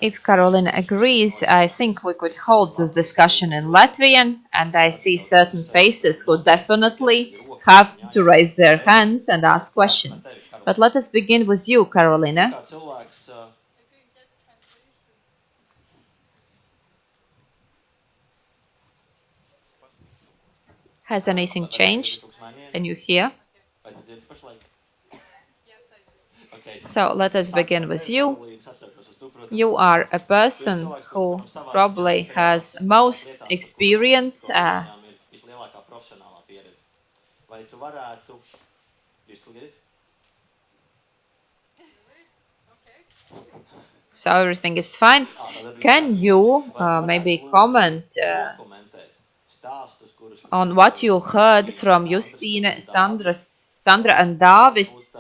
If Carolina agrees, I think we could hold this discussion in Latvian, and I see certain faces who definitely have to raise their hands and ask questions. But let us begin with you, Carolina. Has anything changed? Can you hear? So let us begin with you. You are a person who probably has most experience. So everything is fine. Can you maybe comment on what you heard from Justine, Sandra and Davis?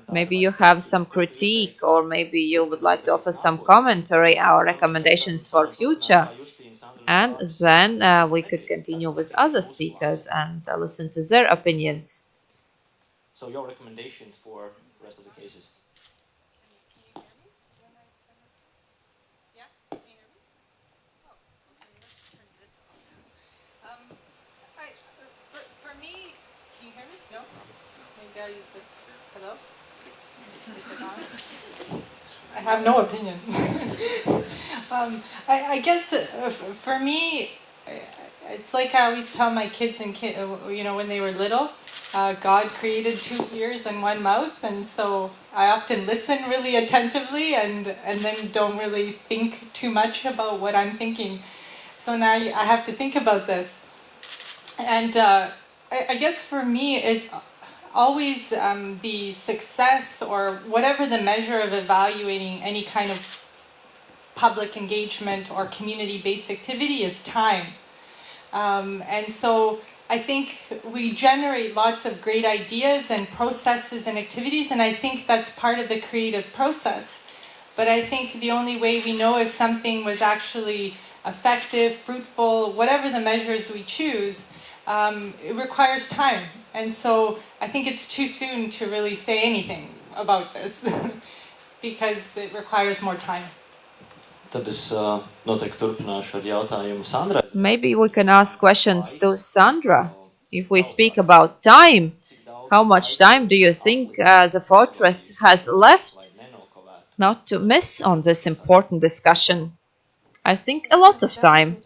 Maybe you have some critique, or maybe you would like to offer some commentary or recommendations for future. And then we could continue with other speakers and listen to their opinions. So your recommendations for the rest of the cases? For me, can you hear me? No? Maybe I'll use this. Hello? Is it on? I have no opinion. I guess for me, it's like I always tell my kids and when they were little, God created 2 ears and 1 mouth, and so I often listen really attentively and then don't really think too much about what I'm thinking. So now I have to think about this. And I guess for me, it always the success or whatever the measure of evaluating any kind of public engagement or community-based activity is time. And so I think we generate lots of great ideas and processes and activities, and I think that's part of the creative process. But I think the only way we know if something was actually effective, fruitful, whatever the measures we choose, it requires time. And so I think it's too soon to really say anything about this because it requires more time. Maybe we can ask questions to Sandra. If we speak about time, how much time do you think the fortress has left not to miss on this important discussion? I think a lot of time,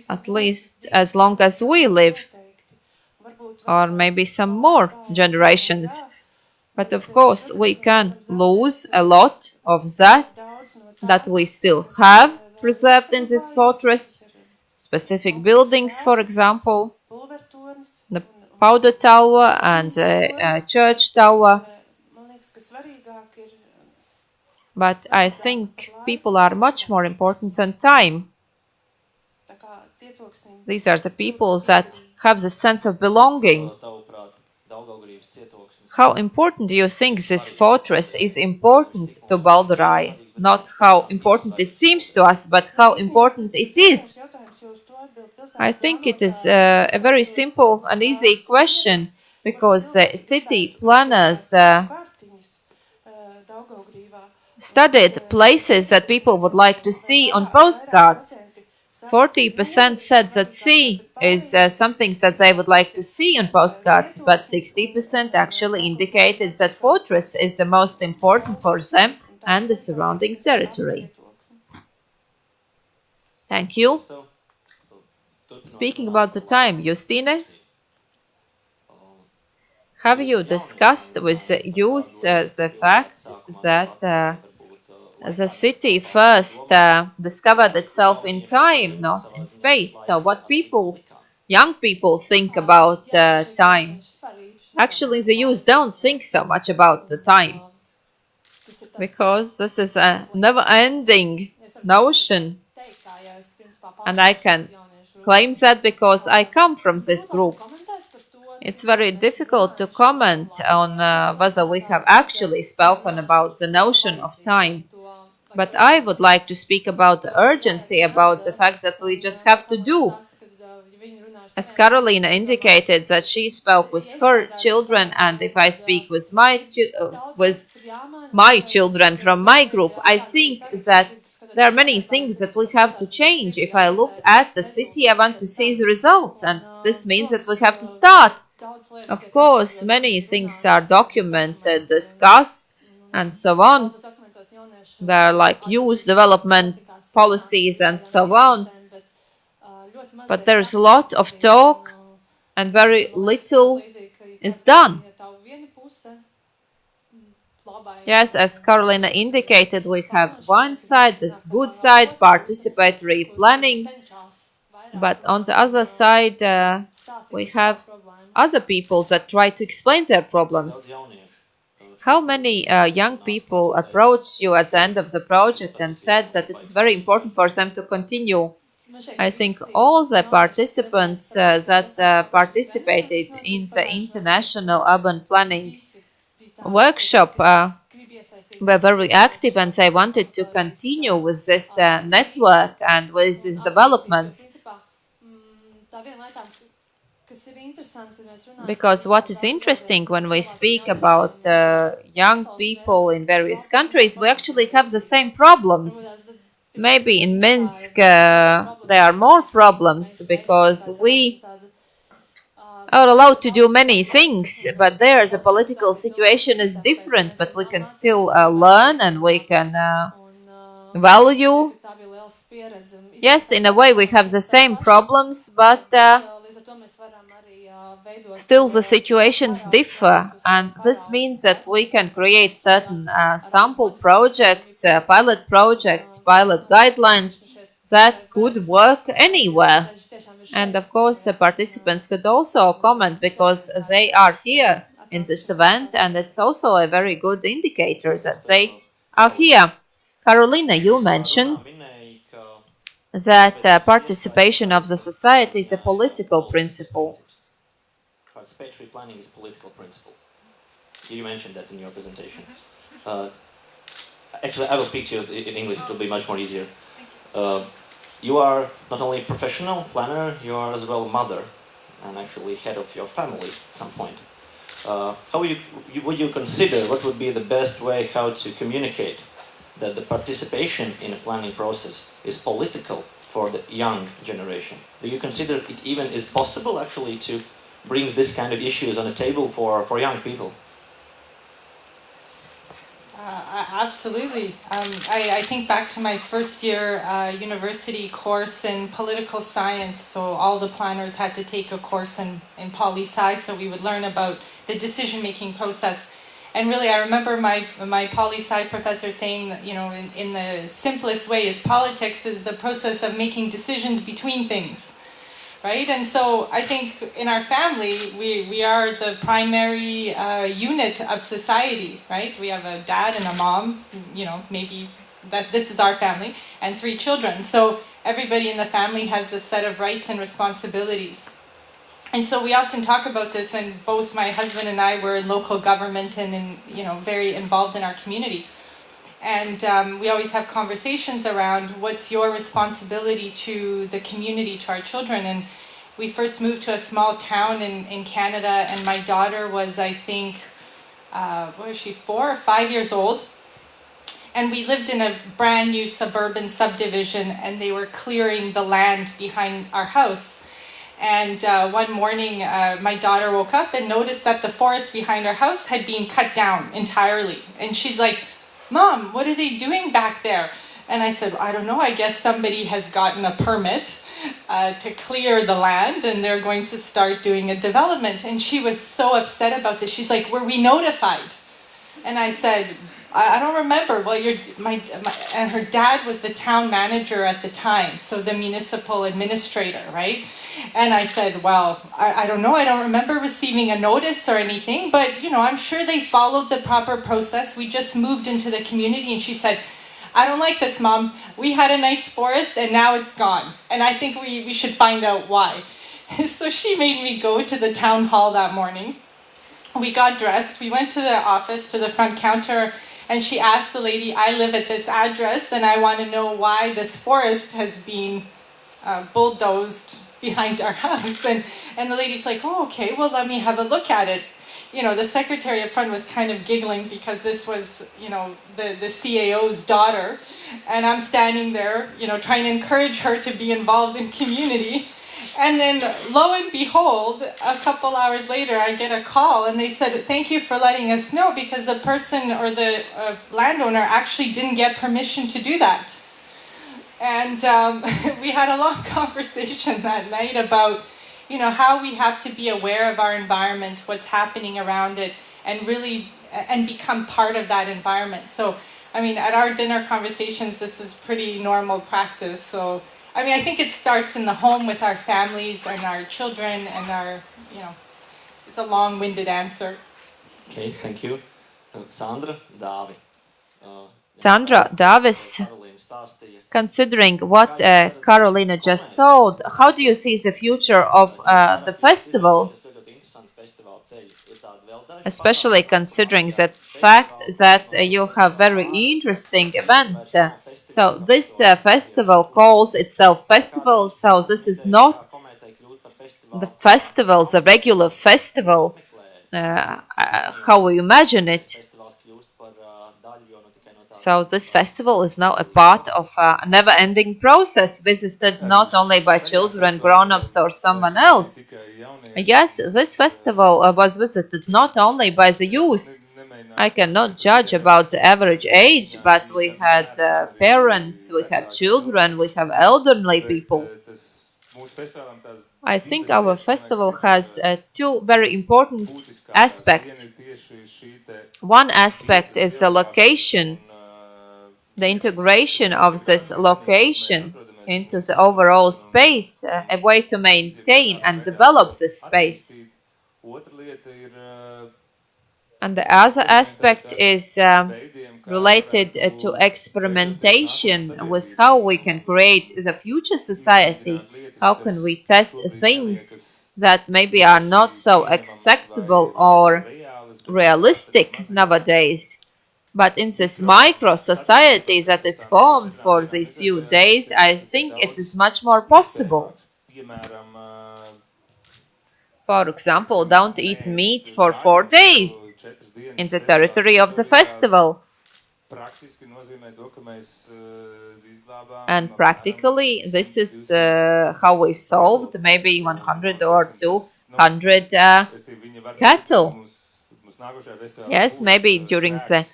at least as long as we live, or maybe some more generations. But of course, we can lose a lot of that we still have preserved in this fortress. Specific buildings, for example, the powder tower and the church tower. But I think people are much more important than time. These are the people that have the sense of belonging. How important do you think this fortress is important to Baldurai? Not how important it seems to us, but how important it is. I think it is a very simple and easy question, because the city planners studied places that people would like to see on postcards. 40% said that sea is something that they would like to see on postcards, but 60% actually indicated that fortress is the most important for them and the surrounding territory. Thank you. Speaking about the time, Justine, have you discussed with the youth the fact that the city first discovered itself in time, not in space? So what young people think about time? Actually, the youth don't think so much about the time, because this is a never-ending notion. And I can claim that because I come from this group. It's very difficult to comment on whether we have actually spoken about the notion of time. But I would like to speak about the urgency, about the fact that we just have to do. As Carolina indicated that she spoke with her children, and if I speak with my children from my group, I think that there are many things that we have to change. If I look at the city, I want to see the results, and this means that we have to start. Of course, many things are documented, discussed, and so on. There are like youth development policies and so on. But there's a lot of talk and very little is done. Yes, as Carolina indicated, we have one side, this good side, participatory planning, but on the other side, we have other people that try to explain their problems. How many young people approached you at the end of the project and said that it is very important for them to continue? I think all the participants that participated in the International Urban Planning workshop were very active, and they wanted to continue with this network and with these developments. Because what is interesting when we speak about young people in various countries, we actually have the same problems. Maybe in Minsk there are more problems because we are allowed to do many things, but there the political situation is different, but we can still learn and we can value. Yes, in a way we have the same problems, but still the situations differ, and this means that we can create certain sample projects, pilot projects, pilot guidelines that could work anywhere. And of course, the participants could also comment because they are here in this event, and it's also a very good indicator that they are here. Carolina, you mentioned that participation of the society is a political principle. Participatory planning is a political principle. You mentioned that in your presentation. Actually, I will speak to you in English. It will be much more easier. You are not only a professional planner, you are as well a mother and actually head of your family at some point. How would you consider what would be the best way how to communicate that the participation in a planning process is political for the young generation? Do you consider it even is possible actually to bring this kind of issues on the table for young people? Absolutely. I think back to my first year university course in political science. So all the planners had to take a course in poli-sci, so we would learn about the decision-making process. And really, I remember my poli-sci professor saying that, you know, in the simplest way is politics is the process of making decisions between things. Right? And so I think in our family, we are the primary unit of society, right? We have a dad and a mom, you know, maybe that this is our family, and 3 children. So everybody in the family has a set of rights and responsibilities. And so we often talk about this, and both my husband and I were in local government and you know, very involved in our community. And we always have conversations around what's your responsibility to the community, to our children. And we first moved to a small town in Canada, and my daughter was, I think, what was she, 4 or 5 years old? And we lived in a brand new suburban subdivision, and they were clearing the land behind our house. And one morning, my daughter woke up and noticed that the forest behind our house had been cut down entirely. And she's like, "Mom, what are they doing back there?" And I said, "I don't know, I guess somebody has gotten a permit to clear the land and they're going to start doing a development." And she was so upset about this. She's like, "Were we notified?" And I said, I don't remember. Well, and her dad was the town manager at the time, so the municipal administrator, right? And I said, well, I don't know. I don't remember receiving a notice or anything, but, you know, I'm sure they followed the proper process. We just moved into the community. And she said, "I don't like this, Mom. We had a nice forest and now it's gone. And I think we should find out why." So she made me go to the town hall that morning. We got dressed. We went to the office, to the front counter, and she asked the lady, "I live at this address and I want to know why this forest has been bulldozed behind our house. And the lady's like, oh, okay, well, let me have a look at it. The secretary up front was kind of giggling because this was, the CAO's daughter. And I'm standing there, trying to encourage her to be involved in community. And then, lo and behold, a couple hours later, I get a call and they said, thank you for letting us know because the person or the landowner actually didn't get permission to do that. And we had a long conversation that night about, how we have to be aware of our environment, what's happening around it, and really, and become part of that environment. So, at our dinner conversations, this is pretty normal practice. So, I think it starts in the home with our families and our children and it's a long-winded answer. Okay, thank you. Sandra, Dāvi. Sandra, Davis, considering what Carolina just told, how do you see the future of the festival, especially considering that fact that you have very interesting events? So this festival calls itself festival, so this is not the festival, the regular festival, how we imagine it. So this festival is now a part of a never-ending process, visited not only by children, grown-ups, or someone else. Yes, this festival was visited not only by the youth. I cannot judge about the average age, but we had parents, we had children, we have elderly people. I think our festival has two very important aspects. One aspect is the location, the integration of this location into the overall space, a way to maintain and develop this space. And the other aspect is related to experimentation with how we can create the future society. How can we test things that maybe are not so acceptable or realistic nowadays? But in this micro society that is formed for these few days, I think it is much more possible. For example, don't eat meat for 4 days in the territory of the festival. And practically, this is how we solved maybe 100 or 200 cattle. Yes, maybe during the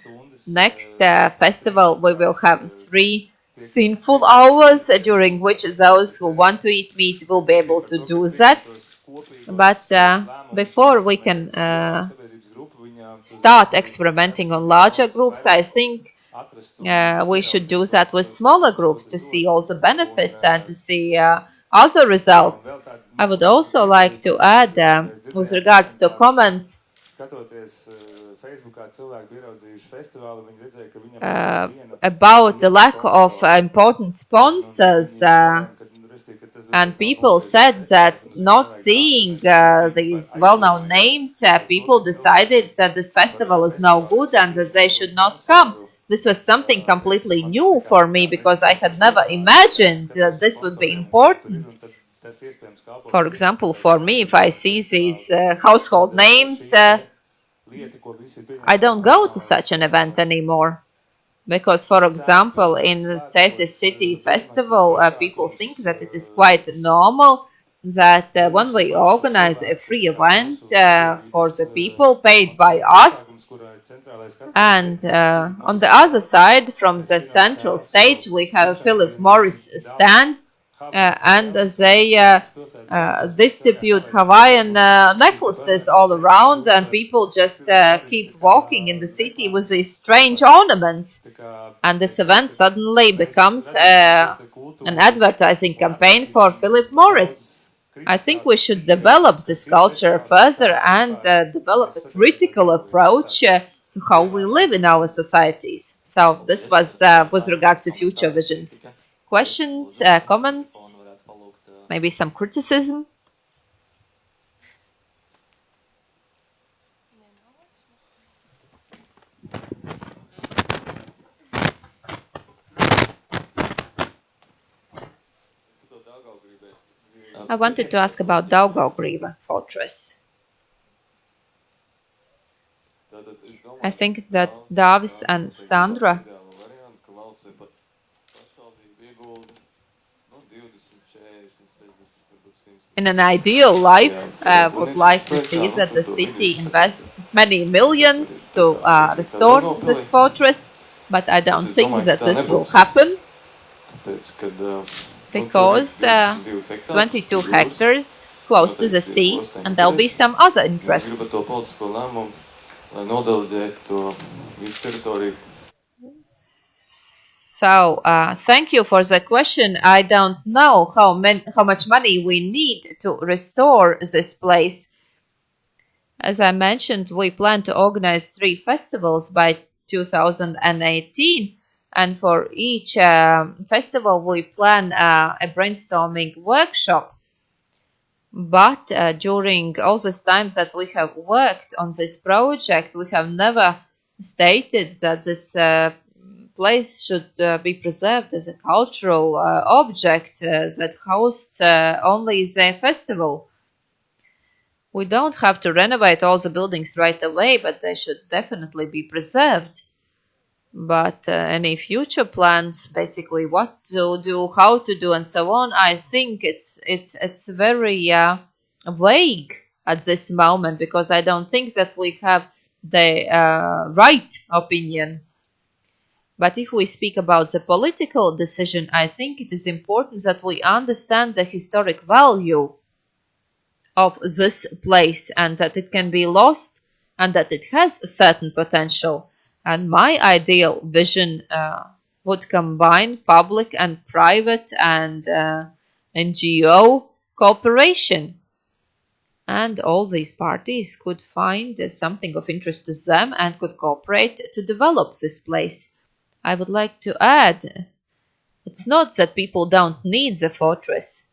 next festival we will have 3 sinful hours during which those who want to eat meat will be able to do that. But before we can start experimenting on larger groups, I think we should do that with smaller groups to see all the benefits and to see other results. I would also like to add, with regards to comments, about the lack of important sponsors, and people said that not seeing these well-known names, people decided that this festival is no good and that they should not come. This was something completely new for me because I had never imagined that this would be important. For example, for me, if I see these household names, I don't go to such an event anymore. Because, for example, in the Thesis City Festival, people think that it is quite normal that when we organize a free event for the people paid by us, and on the other side, from the central stage, we have Philip Morris stand, and they distribute Hawaiian necklaces all around, and people just keep walking in the city with these strange ornaments. And this event suddenly becomes an advertising campaign for Philip Morris. I think we should develop this culture further and develop a critical approach to how we live in our societies. So this was with regards to future visions. Questions, comments, maybe some criticism? I wanted to ask about Daugavgrīva fortress. I think that Davis and Sandra in an ideal life would like to see that the city invests many millions to restore this fortress, but I don't think that this will happen because it's 22 hectares close to the sea and there'll be some other interest. So, thank you for the question. I don't know how much money we need to restore this place. As I mentioned, we plan to organize 3 festivals by 2018, and for each festival we plan a brainstorming workshop. But during all these times that we have worked on this project, we have never stated that this place should be preserved as a cultural object that hosts only the festival. We don't have to renovate all the buildings right away, but they should definitely be preserved. But any future plans, basically what to do, how to do, and so on, I think it's very vague at this moment because I don't think that we have the right opinion. But if we speak about the political decision, I think it is important that we understand the historic value of this place and that it can be lost and that it has a certain potential. And my ideal vision would combine public and private and NGO cooperation. And all these parties could find something of interest to them and could cooperate to develop this place. I would like to add, it's not that people don't need the fortress.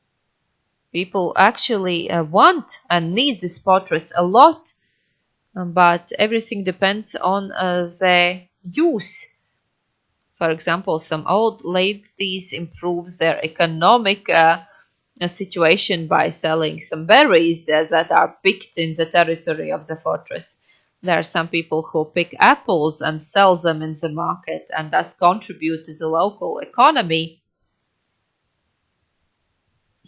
People actually want and need this fortress a lot, but everything depends on the use. For example, some old ladies improve their economic situation by selling some berries that are picked in the territory of the fortress. There are some people who pick apples and sell them in the market and thus contribute to the local economy.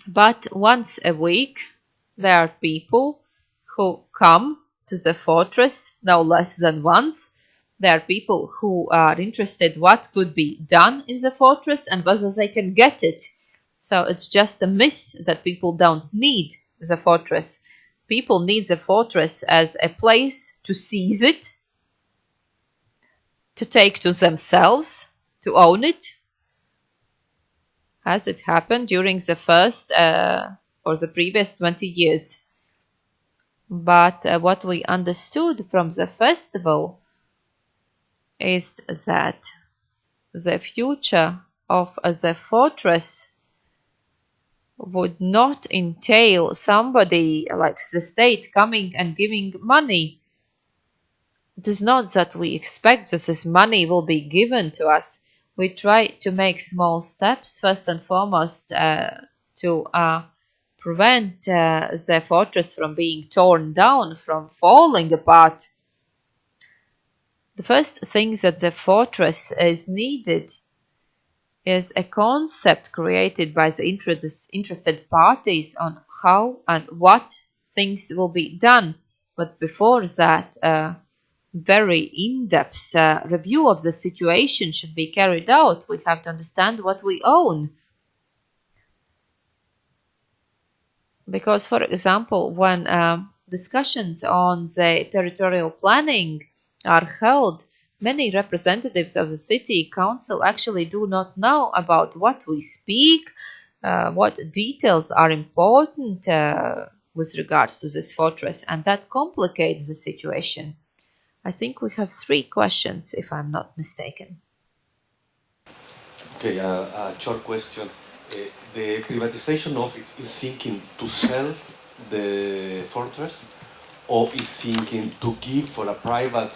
But once a week, there are people who come to the fortress no less than once. There are people who are interested what could be done in the fortress and whether they can get it. So it's just a myth that people don't need the fortress. People need the fortress as a place to seize it, to take to themselves, to own it, as it happened during the first or the previous 20 years. But what we understood from the festival is that the future of the fortress would not entail somebody like the state coming and giving money. It is not that we expect that this money will be given to us. We try to make small steps, first and foremost, to prevent the fortress from being torn down, from falling apart. The first thing that the fortress is needed is a concept created by the interested parties on how and what things will be done. But before that, a very in-depth review of the situation should be carried out. We have to understand what we own. Because, for example, when discussions on the territorial planning are held, many representatives of the city council actually do not know about what we speak, what details are important with regards to this fortress, and that complicates the situation. I think we have 3 questions, if I'm not mistaken. Okay, a short question. The privatization office is thinking to sell the fortress or is thinking to give for a private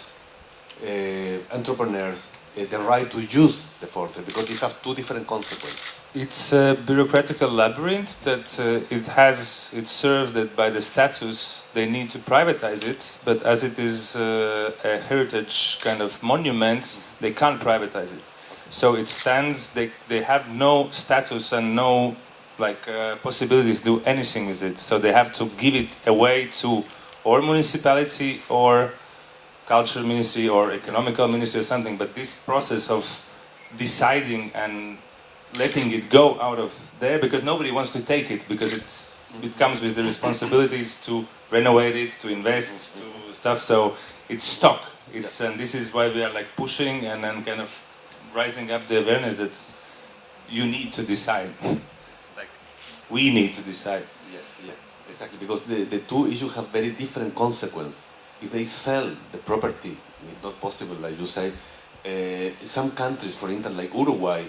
entrepreneurs the right to use the fortress, because it has 2 different consequences. It's a bureaucratical labyrinth that it serves that by the status they need to privatize it, but as it is a heritage kind of monument, they can't privatize it. So it stands. They have no status and no possibilities to do anything with it. So they have to give it away to or municipality or cultural ministry or economical ministry or something. But this process of deciding and letting it go out of there, because nobody wants to take it, because it comes with the responsibilities to renovate it, to invest, to stuff. So it's stuck. And this is why we are like pushing and then kind of rising up the awareness that you need to decide. Like we need to decide. Yeah, yeah, exactly. Because the two issues have very different consequences. If they sell the property, it's not possible, like you say. Some countries, for instance, like Uruguay,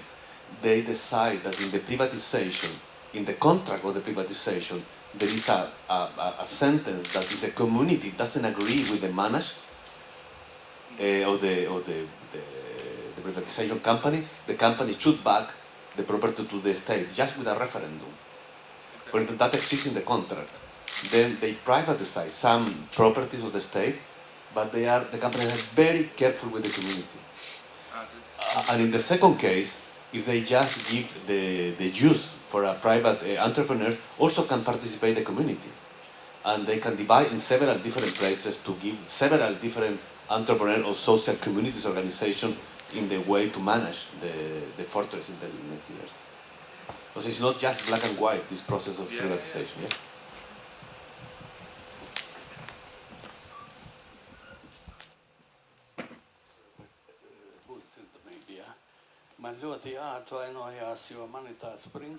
they decide that in the privatization, in the contract of the privatization, there is a sentence that if the community doesn't agree with the manager the privatization company, the company should back the property to the state just with a referendum. For instance, that exists in the contract. Then they privatize some properties of the state, but the companies are very careful with the community. And in the second case, if they just give the use for a private entrepreneurs, also can participate the community. And they can divide in several different places to give several different entrepreneur or social communities organization in the way to manage the fortress in the next years. Because it's not just black and white, this process of privatization. Yeah?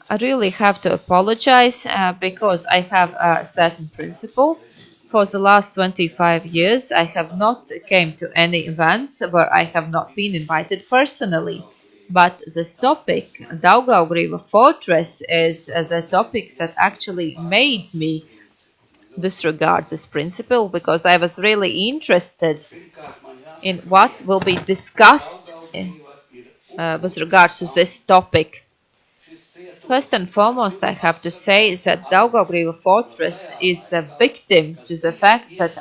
I really have to apologize because I have a certain principle. For the last 25 years, I have not came to any events where I have not been invited personally. But this topic, Daugavgrīva Fortress, is a topic that actually made me disregard this principle because I was really interested in what will be discussed with regards to this topic. First and foremost, I have to say that Daugavgrīva Fortress is a victim to the fact that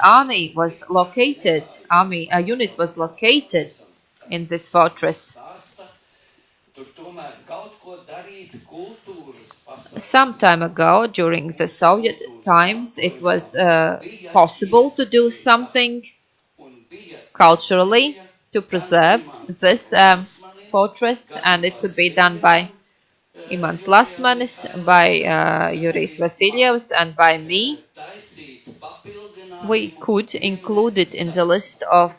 a unit was located in this fortress. Some time ago, during the Soviet times, it was possible to do something culturally to preserve this fortress, and it could be done by Imants Lasmanis, by Jurijs Vasiljevs, and by me. We could include it in the list of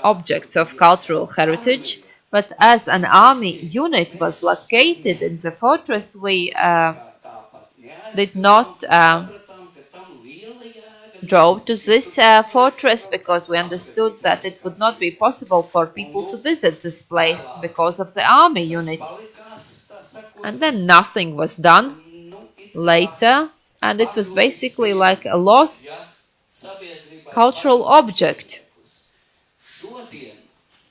objects of cultural heritage, but as an army unit was located in the fortress, we did not drove to this fortress because we understood that it would not be possible for people to visit this place because of the army unit. And then nothing was done later, and it was basically like a lost cultural object.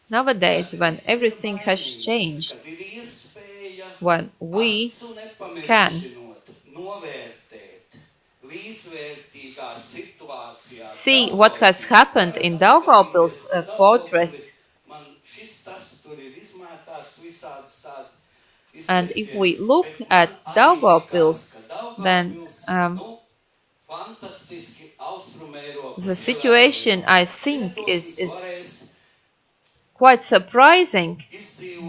Nowadays, when everything has changed, when we can see what has happened in Daugavpils fortress, and if we look at Daugavpils, then the situation, I think, is quite surprising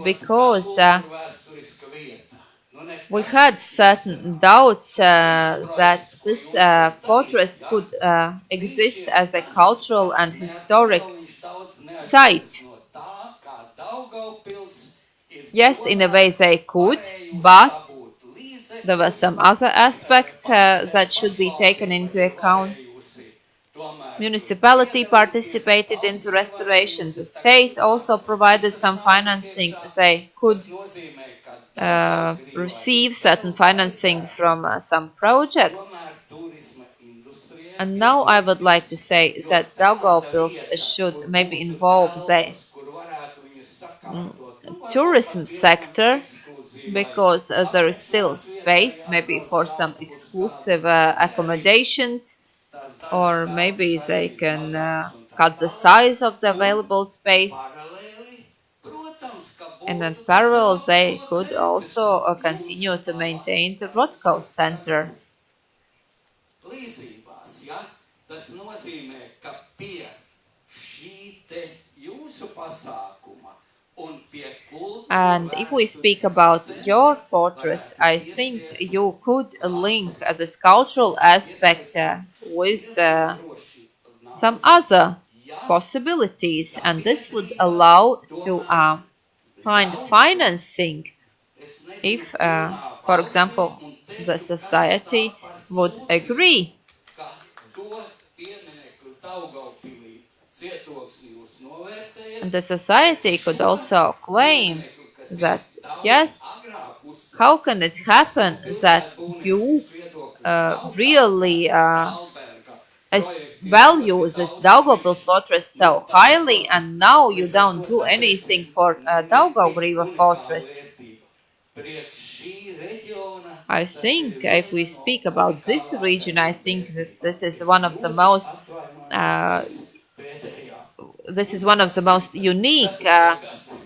because we had certain doubts that this fortress could exist as a cultural and historic site. Yes, in a way they could, but there were some other aspects that should be taken into account. Municipality participated in the restoration. The state also provided some financing. They could receive certain financing from some projects. And now I would like to say that Daugavpils should maybe involve the tourism sector because there is still space maybe for some exclusive accommodations, or maybe they can cut the size of the available space. And in parallel, they could also continue to maintain the broadcast center. Līdzībās, ja, tas nozīmē, ka pie šī te jūsu pasākuma un pie And if we speak about your fortress, I think you could link this cultural aspect with some other possibilities, and this would allow to find financing if, for example, the society would agree. And the society could also claim that, yes, how can it happen that you really value this Daugavpils fortress so highly, and now you don't do anything for Daugavriva fortress? I think if we speak about this region, I think that this is one of the most unique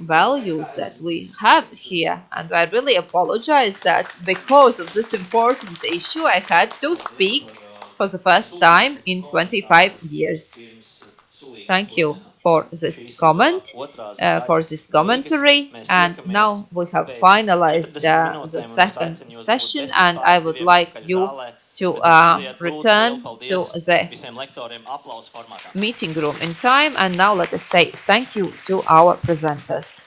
values that we have here, and I really apologize that because of this important issue I had to speak for the first time in 25 years. Thank you for this comment, for this commentary, and now we have finalized the second session, and I would like you to return to the meeting room in time, and now let us say thank you to our presenters.